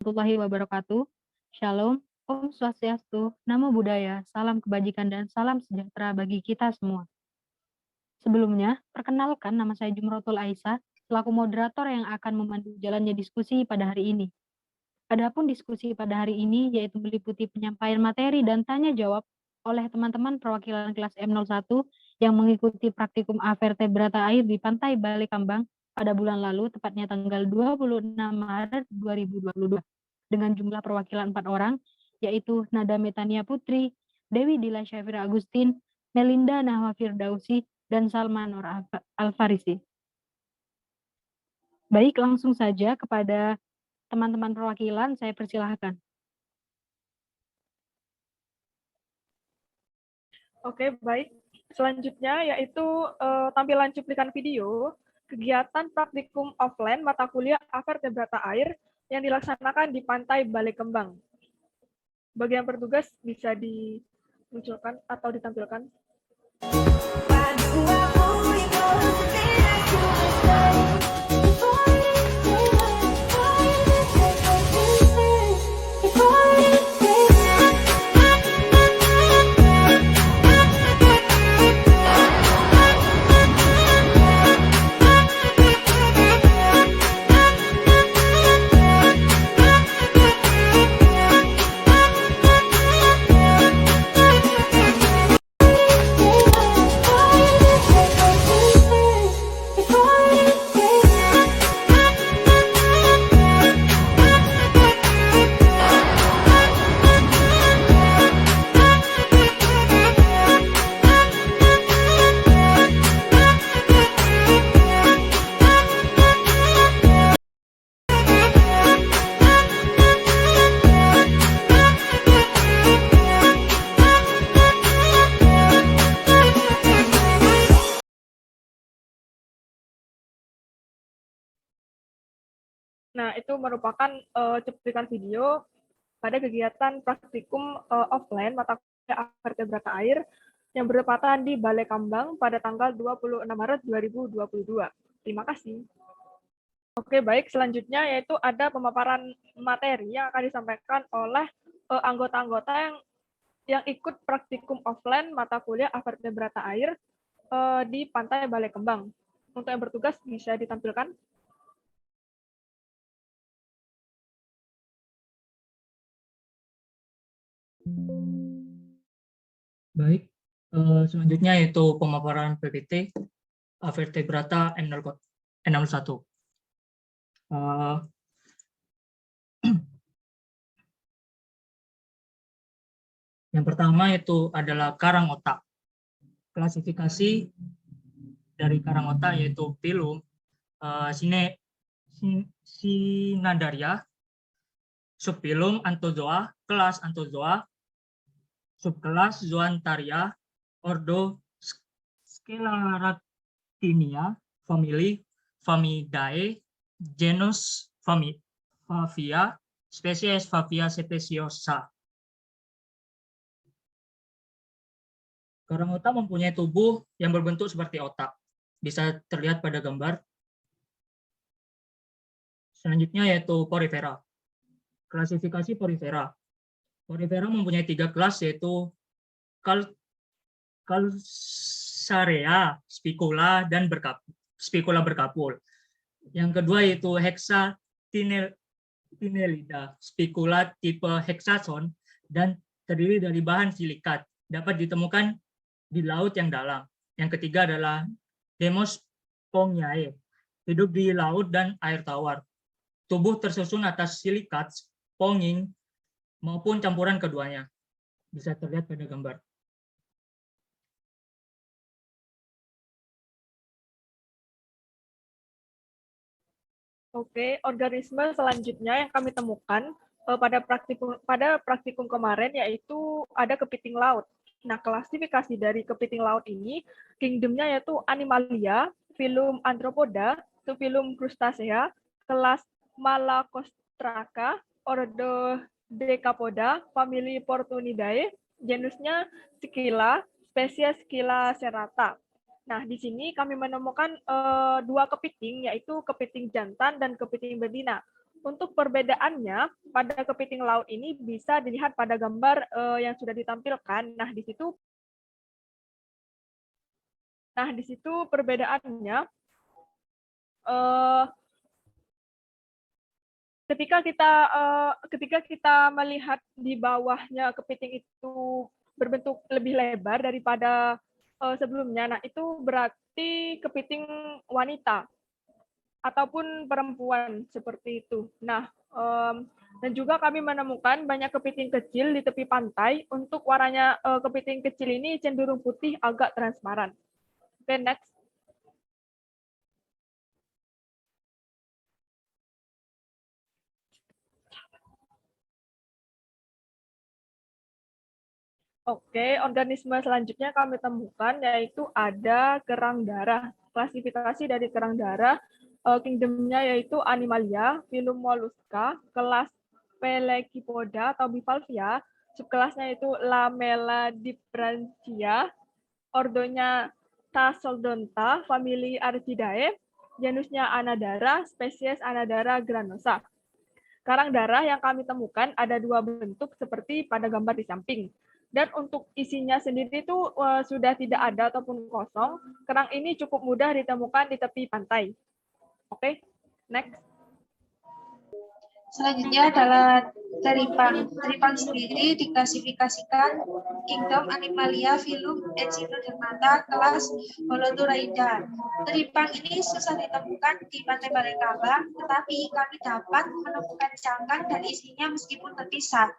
warahmatullahi wabarakatuh. Shalom, Om Swastiastu, Namo Buddhaya, salam kebajikan dan salam sejahtera bagi kita semua. Sebelumnya, perkenalkan nama saya Jumrotul Aisyah, selaku moderator yang akan memandu jalannya diskusi pada hari ini. Adapun diskusi pada hari ini yaitu meliputi penyampaian materi dan tanya jawab oleh teman-teman perwakilan kelas M01 yang mengikuti praktikum Avertebrata Air di Pantai Balekambang pada bulan lalu, tepatnya tanggal 26 Maret 2022. Dengan jumlah perwakilan 4 orang, yaitu Nada Metania Putri, Dewi Dila Syafira Agustin, Melinda Nahwa Firdausi, dan Salman Nur Alfarisi. Baik, langsung saja kepada teman-teman perwakilan, saya persilahkan. Oke, baik. Selanjutnya yaitu tampilan cuplikan video kegiatan praktikum offline mata kuliah Avertebrata Air yang dilaksanakan di Pantai Balekambang. Bagi yang bertugas bisa dimunculkan atau ditampilkan. Nah, itu merupakan cuplikan video pada kegiatan praktikum offline mata kuliah Avertebrata Air yang bertepatan di Balekambang pada tanggal 26 Maret 2022. Terima kasih. Oke, baik. Selanjutnya yaitu ada pemaparan materi yang akan disampaikan oleh anggota-anggota yang ikut praktikum offline mata kuliah Avertebrata Air di Pantai Balekambang. Untuk yang bertugas bisa ditampilkan. Baik, selanjutnya yaitu pemaparan PPT Avertebrata M01. Yang pertama itu adalah karang otak. Klasifikasi dari karang otak yaitu filum Cynadaria, subfilum Anthozoa, kelas Anthozoa, subkelas Zoantharia, ordo Scelaratinia, famili Famidae, genus Favia, spesies Favia speciosa. Karang otak mempunyai tubuh yang berbentuk seperti otak. Bisa terlihat pada gambar. Selanjutnya yaitu porifera. Klasifikasi porifera. Porifera mempunyai 3 kelas yaitu Calcarea, spicula, dan spicula berkapul. Yang kedua yaitu Hexatinellida, spicula tipe hexason dan terdiri dari bahan silikat. Dapat ditemukan di laut yang dalam. Yang ketiga adalah Demospongiae, hidup di laut dan air tawar. Tubuh tersusun atas silikat, sponging, maupun campuran keduanya. Bisa terlihat pada gambar. Oke, organisme selanjutnya yang kami temukan pada praktikum kemarin yaitu ada kepiting laut. Nah, klasifikasi dari kepiting laut ini, kingdomnya yaitu Animalia, filum Arthropoda, subfilum Crustacea, kelas Malacostraca, ordo Decapoda, famili Portunidae, genusnya Scilla, spesies Scilla serrata. Nah, di sini kami menemukan 2 kepiting, yaitu kepiting jantan dan kepiting betina. Untuk perbedaannya pada kepiting laut ini bisa dilihat pada gambar yang sudah ditampilkan. Nah, di situ perbedaannya ketika kita melihat di bawahnya kepiting itu berbentuk lebih lebar daripada sebelumnya. Nah, itu berarti kepiting wanita ataupun perempuan seperti itu. Nah, dan juga kami menemukan banyak kepiting kecil di tepi pantai. Untuk warnanya kepiting kecil ini cenderung putih agak transparan. Oke, next. Oke, organisme selanjutnya kami temukan yaitu ada kerang darah. Klasifikasi dari kerang darah, kingdomnya yaitu Animalia, filum Mollusca, kelas Pelecypoda atau Bivalvia, subkelasnya itu Lamelladibranchia, ordonya Tasodonta, famili Archidae, genusnya Anadara, spesies Anadara granosa. Karang darah yang kami temukan ada dua bentuk seperti pada gambar di samping. Dan untuk isinya sendiri itu sudah tidak ada ataupun kosong. Kerang ini cukup mudah ditemukan di tepi pantai. Oke, next. Selanjutnya adalah teripang. Teripang sendiri diklasifikasikan kingdom Animalia, filum Echinodermata, kelas Holothuriida. Teripang ini susah ditemukan di pantai Balai Kambang, tetapi kami dapat menemukan cangkang dan isinya meskipun terpisah.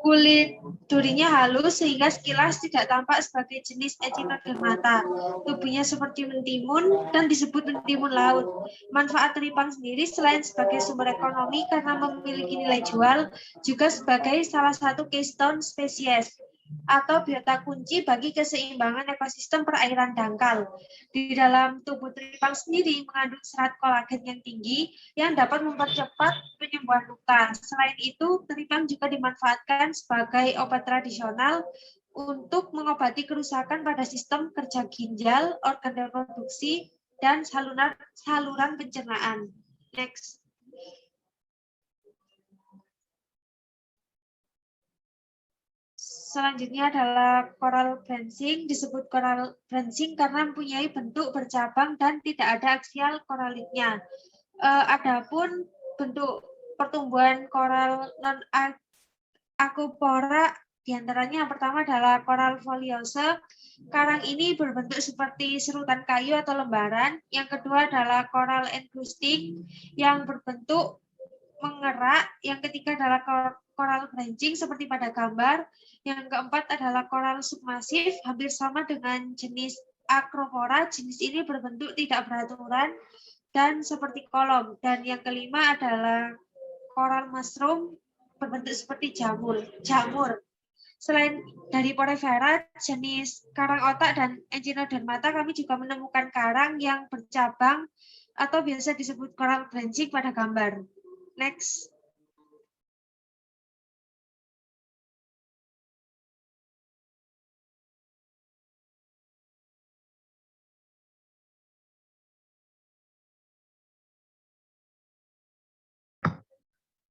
Kulit durinya halus sehingga sekilas tidak tampak sebagai jenis Echinodermata. Tubuhnya seperti mentimun dan disebut mentimun laut. Manfaat teripang sendiri selain sebagai sumber ekonomi karena memiliki nilai jual, juga sebagai salah satu keystone spesies atau biota kunci bagi keseimbangan ekosistem perairan dangkal. Di dalam tubuh teripang sendiri mengandung serat kolagen yang tinggi yang dapat mempercepat penyembuhan luka. Selain itu, teripang juga dimanfaatkan sebagai obat tradisional untuk mengobati kerusakan pada sistem kerja ginjal, organ reproduksi, dan saluran pencernaan. Next. Selanjutnya adalah coral branching. Disebut coral branching karena mempunyai bentuk bercabang dan tidak ada aksial koralitnya. Adapun bentuk pertumbuhan coral non-acupora diantaranya yang pertama adalah coral foliose. Karang ini berbentuk seperti serutan kayu atau lembaran. Yang kedua adalah coral encrusting yang berbentuk mengerak. Yang ketiga adalah coral branching seperti pada gambar. Yang keempat adalah coral submasif, hampir sama dengan jenis Acropora. Jenis ini berbentuk tidak beraturan dan seperti kolom. Dan yang kelima adalah coral mushroom, berbentuk seperti jamur. Selain dari Porifera, jenis karang otak dan Echinodermata, kami juga menemukan karang yang bercabang atau biasa disebut coral branching pada gambar. Next.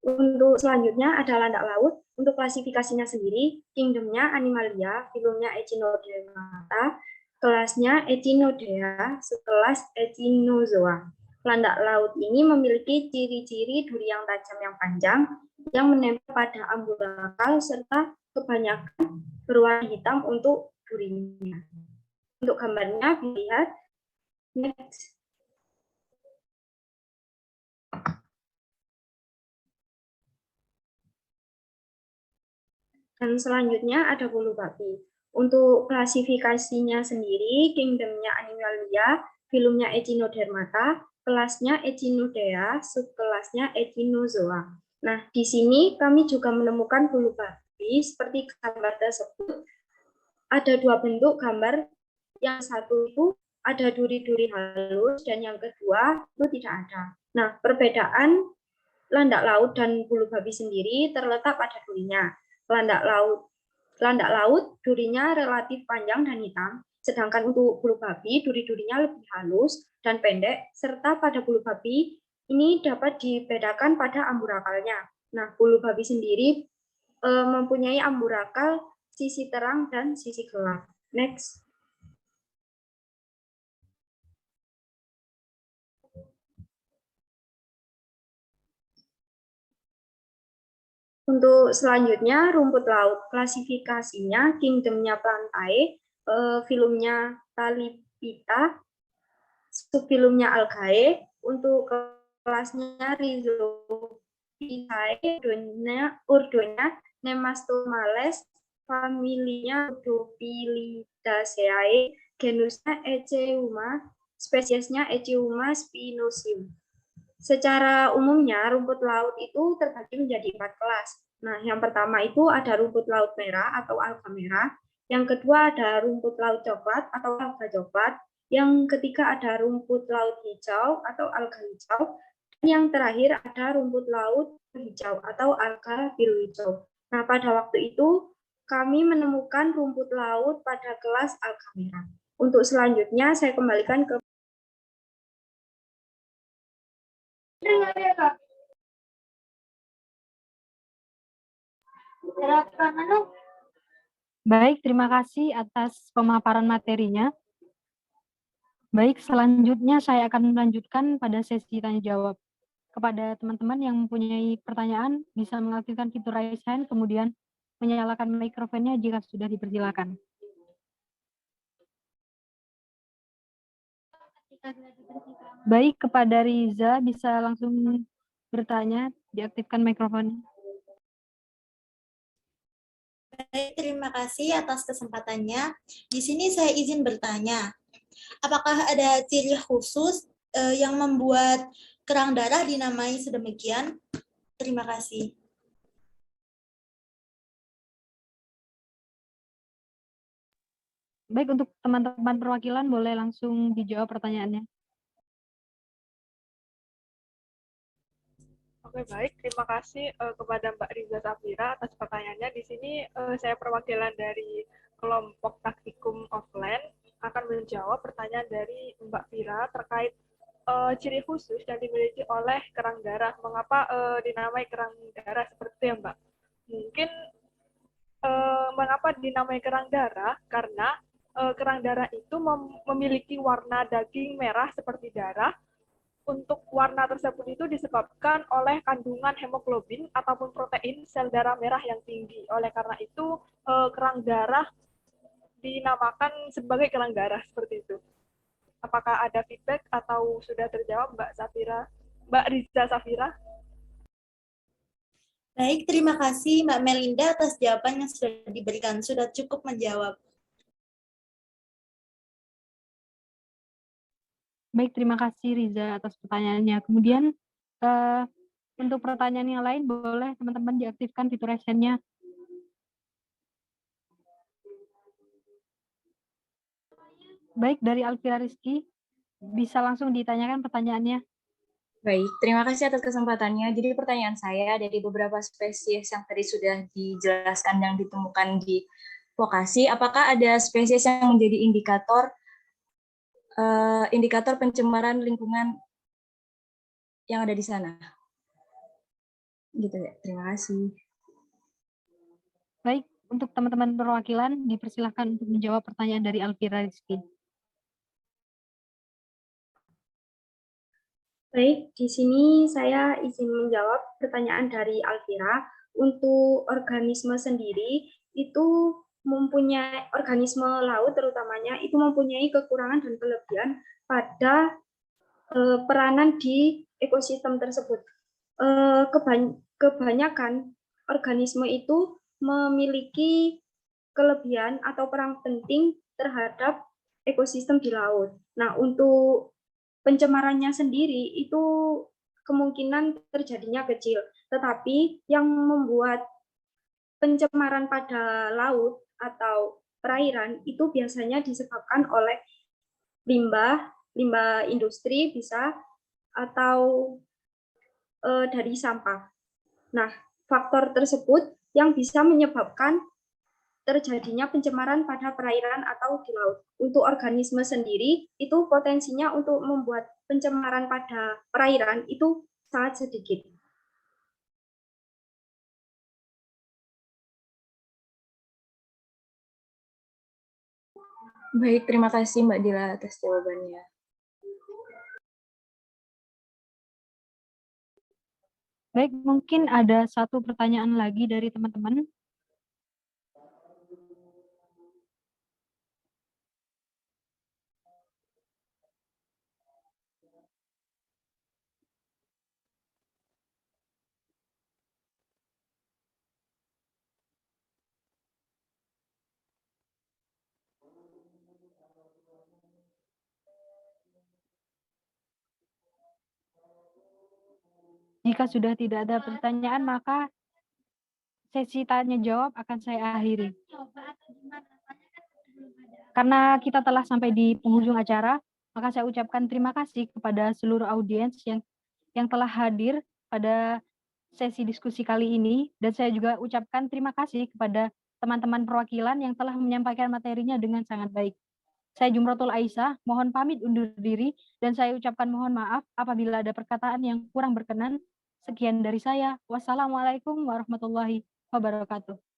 Untuk selanjutnya ada landak laut. Untuk klasifikasinya sendiri, kingdomnya Animalia, filumnya Echinodermata, kelasnya Echinodea, sekelas Echinozoa. Landak laut ini memiliki ciri-ciri duri yang tajam yang panjang, yang menempel pada umbilical serta kebanyakan berwarna hitam untuk durinya. Untuk gambarnya dilihat. Next. Dan selanjutnya ada bulu babi. Untuk klasifikasinya sendiri, kingdomnya Animalia, filumnya Echinodermata, kelasnya Echinodea, subkelasnya Echinozoa. Nah, di sini kami juga menemukan bulu babi seperti gambar tersebut. Ada dua bentuk gambar. Yang satu itu ada duri-duri halus dan yang kedua itu tidak ada. Nah, perbedaan landak laut dan bulu babi sendiri terletak pada durinya. Landak laut durinya relatif panjang dan hitam, sedangkan untuk bulu babi duri-durinya lebih halus dan pendek, serta pada bulu babi Ini dapat dibedakan pada amburakalnya. Nah, bulu babi sendiri mempunyai amburakal sisi terang dan sisi gelap. Next. Untuk selanjutnya, rumput laut. Klasifikasinya, kingdomnya Plantae, filumnya Talipita, subfilumnya Algae. Untuk kelasnya Rhizophytae, urdonya Nemastomales, familinya Urdopilidaceae, genusnya Echeuma, spesiesnya Echeuma spinosum. Secara umumnya rumput laut itu terbagi menjadi 4 kelas. Nah, yang pertama itu ada rumput laut merah atau alga merah. Yang kedua ada rumput laut coklat atau alga coklat. Yang ketiga ada rumput laut hijau atau alga hijau. Dan yang terakhir ada rumput laut hijau atau alga biru hijau. Nah, pada waktu itu kami menemukan rumput laut pada kelas alga merah. Untuk selanjutnya saya kembalikan ke Baik, terima kasih atas pemaparan materinya. Baik, selanjutnya saya akan melanjutkan pada sesi tanya jawab. Kepada teman-teman yang mempunyai pertanyaan, bisa mengaktifkan fitur raise hand, kemudian menyalakan mikrofonnya jika sudah dipersilakan. Baik, kepada Riza bisa langsung bertanya, diaktifkan mikrofonnya. Baik, terima kasih atas kesempatannya. Di sini saya izin bertanya, apakah ada ciri khusus yang membuat kerang darah dinamai sedemikian? Terima kasih. Baik, untuk teman-teman perwakilan boleh langsung dijawab pertanyaannya. Oke, baik. Terima kasih kepada Mbak Riza Safira atas pertanyaannya. Di sini saya perwakilan dari kelompok praktikum offline akan menjawab pertanyaan dari Mbak Vira terkait ciri khusus yang dimiliki oleh kerang darah. Mengapa dinamai kerang darah seperti itu ya, Mbak? Mungkin mengapa dinamai kerang darah? Karena kerang darah itu memiliki warna daging merah seperti darah. Untuk warna tersebut itu disebabkan oleh kandungan hemoglobin ataupun protein sel darah merah yang tinggi. Oleh karena itu, kerang darah dinamakan sebagai kerang darah seperti itu. Apakah ada feedback atau sudah terjawab, Mbak Riza Safira? Baik, terima kasih Mbak Melinda atas jawaban yang sudah diberikan. Sudah cukup menjawab. Baik, terima kasih Riza atas pertanyaannya. Kemudian untuk pertanyaan yang lain boleh teman-teman diaktifkan fitur raise hand-nya. Baik, dari Alvira Rizky, bisa langsung ditanyakan pertanyaannya. Baik, terima kasih atas kesempatannya. Jadi pertanyaan saya dari beberapa spesies yang tadi sudah dijelaskan yang ditemukan di lokasi, apakah ada spesies yang menjadi indikator pencemaran lingkungan yang ada di sana? Gitu ya, terima kasih. Baik, untuk teman-teman perwakilan dipersilahkan untuk menjawab pertanyaan dari Alvira Rizky. Baik, di sini saya izin menjawab pertanyaan dari Alvira. Untuk organisme sendiri, itu mempunyai organisme laut terutamanya, itu mempunyai kekurangan dan kelebihan pada peranan di ekosistem tersebut. Kebanyakan organisme itu memiliki kelebihan atau peran penting terhadap ekosistem di laut. Nah, untuk pencemarannya sendiri itu kemungkinan terjadinya kecil, tetapi yang membuat pencemaran pada laut atau perairan itu biasanya disebabkan oleh limbah industri bisa atau dari sampah. Nah, faktor tersebut yang bisa menyebabkan terjadinya pencemaran pada perairan atau di laut. Untuk organisme sendiri, itu potensinya untuk membuat pencemaran pada perairan itu sangat sedikit. Baik, terima kasih Mbak Dila atas jawabannya. Baik, mungkin ada satu pertanyaan lagi dari teman-teman. Jika sudah tidak ada pertanyaan, maka sesi tanya jawab akan saya akhiri. Karena kita telah sampai di penghujung acara, maka saya ucapkan terima kasih kepada seluruh audiens yang telah hadir pada sesi diskusi kali ini, dan saya juga ucapkan terima kasih kepada teman-teman perwakilan yang telah menyampaikan materinya dengan sangat baik. Saya Jumrotul Aisyah, mohon pamit undur diri, dan saya ucapkan mohon maaf apabila ada perkataan yang kurang berkenan. Sekian dari saya. Wassalamualaikum warahmatullahi wabarakatuh.